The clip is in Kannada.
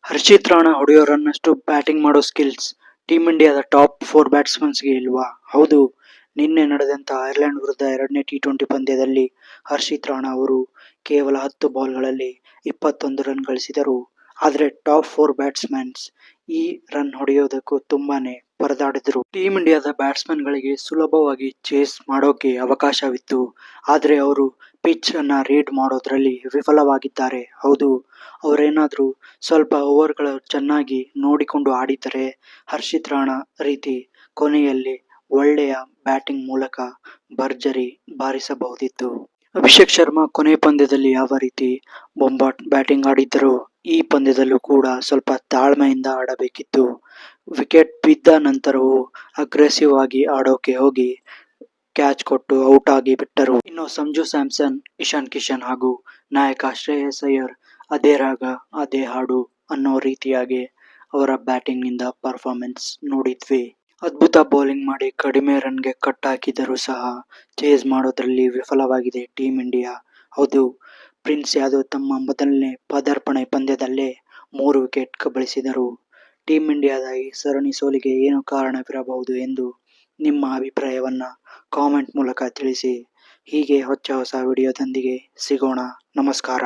ಹರ್ಷಿತ್ ರಾಣಾ ಹೊಡೆಯೋರನ್ನಷ್ಟು ಬ್ಯಾಟಿಂಗ್ ಮಾಡೋ ಸ್ಕಿಲ್ಸ್ ಟೀಮ್ ಇಂಡಿಯಾದ ಟಾಪ್ 4 ಬ್ಯಾಟ್ಸ್ಮನ್ಸ್ಗೆ ಇಲ್ವಾ? ಹೌದು, ನಿನ್ನೆ ನಡೆದಂತ ಐರ್ಲೆಂಡ್ ವಿರುದ್ಧ ಎರಡನೇ ಟಿ20 ಪಂದ್ಯದಲ್ಲಿ ಹರ್ಷಿತ್ ರಾಣಾ ಅವರು ಕೇವಲ 10 ಬಾಲ್ಗಳಲ್ಲಿ 21 ರನ್ ಗಳಿಸಿದರು. ಆದರೆ ಟಾಪ್ 4 ಬ್ಯಾಟ್ಸ್ಮನ್ಸ್ ಈ ರನ್ ಹೊಡೆಯೋದಕ್ಕೂ ತುಂಬಾನೇ ಪರದಾಡಿದ್ರು. ಟೀಮ್ ಇಂಡಿಯಾದ ಬ್ಯಾಟ್ಸ್ಮನ್ಗಳಿಗೆ ಸುಲಭವಾಗಿ ಚೇಸ್ ಮಾಡೋಕೆ ಅವಕಾಶವಿತ್ತು. ಆದರೆ ಅವರು ಪಿಚ್ ಅನ್ನ ರೀಡ್ ಮಾಡೋದ್ರಲ್ಲಿ ವಿಫಲವಾಗಿದ್ದಾರೆ. ಹೌದು, ಅವರೇನಾದ್ರೂ ಸ್ವಲ್ಪ ಓವರ್ಗಳು ಚೆನ್ನಾಗಿ ನೋಡಿಕೊಂಡು ಆಡಿದ್ದರೆ ಹರ್ಷಿತ್ ರಾಣಾ ರೀತಿ ಕೊನೆಯಲ್ಲಿ ಒಳ್ಳೆಯ ಬ್ಯಾಟಿಂಗ್ ಮೂಲಕ ಭರ್ಜರಿ ಬಾರಿಸಬಹುದಿತ್ತು. ಅಭಿಷೇಕ್ ಶರ್ಮಾ ಕೊನೆ ಪಂದ್ಯದಲ್ಲಿ ಯಾವ ರೀತಿ ಬೊಂಬಾಟ್ ಬ್ಯಾಟಿಂಗ್ ಆಡಿದ್ದರೋ ಈ ಪಂದ್ಯದಲ್ಲೂ ಕೂಡ ಸ್ವಲ್ಪ ತಾಳ್ಮೆಯಿಂದ ಆಡಬೇಕಿತ್ತು. ವಿಕೆಟ್ ಬಿದ್ದ ನಂತರವೂ ಅಗ್ರೆಸಿವ್ ಆಗಿ ಆಡೋಕೆ ಹೋಗಿ ಕ್ಯಾಚ್ ಕೊಟ್ಟು ಔಟ್ ಆಗಿ ಬಿಟ್ಟರು. ಇನ್ನು ಸಂಜು ಸ್ಯಾಮ್ಸನ್, ಇಶಾನ್ ಕಿಶನ್ ಹಾಗೂ ನಾಯಕ ಶ್ರೇಯಸ್ ಅಯ್ಯರ್ ಅದೇ ರಾಗ ಅದೇ ಹಾಡು ಅನ್ನೋ ರೀತಿಯಾಗಿ ಅವರ ಬ್ಯಾಟಿಂಗ್ ನಿಂದ ಪರ್ಫಾರ್ಮೆನ್ಸ್ ನೋಡಿದ್ವಿ. ಅದ್ಭುತ ಬೌಲಿಂಗ್ ಮಾಡಿ ಕಡಿಮೆ ರನ್ಗೆ ಕಟ್ ಹಾಕಿದರೂ ಸಹ ಚೇಸ್ ಮಾಡೋದ್ರಲ್ಲಿ ವಿಫಲವಾಗಿದೆ ಟೀಮ್ ಇಂಡಿಯಾ. ಹೌದು, ಪ್ರಿನ್ಸ್ ಯಾದವ್ ತಮ್ಮ ಮೊದಲನೇ ಪದಾರ್ಪಣೆ ಪಂದ್ಯದಲ್ಲೇ 3 ವಿಕೆಟ್ ಕಬಳಿಸಿದರು. ಟೀಮ್ ಇಂಡಿಯಾದ ಈ ಸರಣಿ ಸೋಲಿಗೆ ಏನು ಕಾರಣವಿರಬಹುದು ಎಂದು ನಿಮ್ಮ ಅಭಿಪ್ರಾಯವನ್ನ ಕಾಮೆಂಟ್ ಮೂಲಕ ತಿಳಿಸಿ. ಹೀಗೆ ಹೊಸ ವಿಡಿಯೋದೊಂದಿಗೆ ಸಿಗೋಣ. ನಮಸ್ಕಾರ.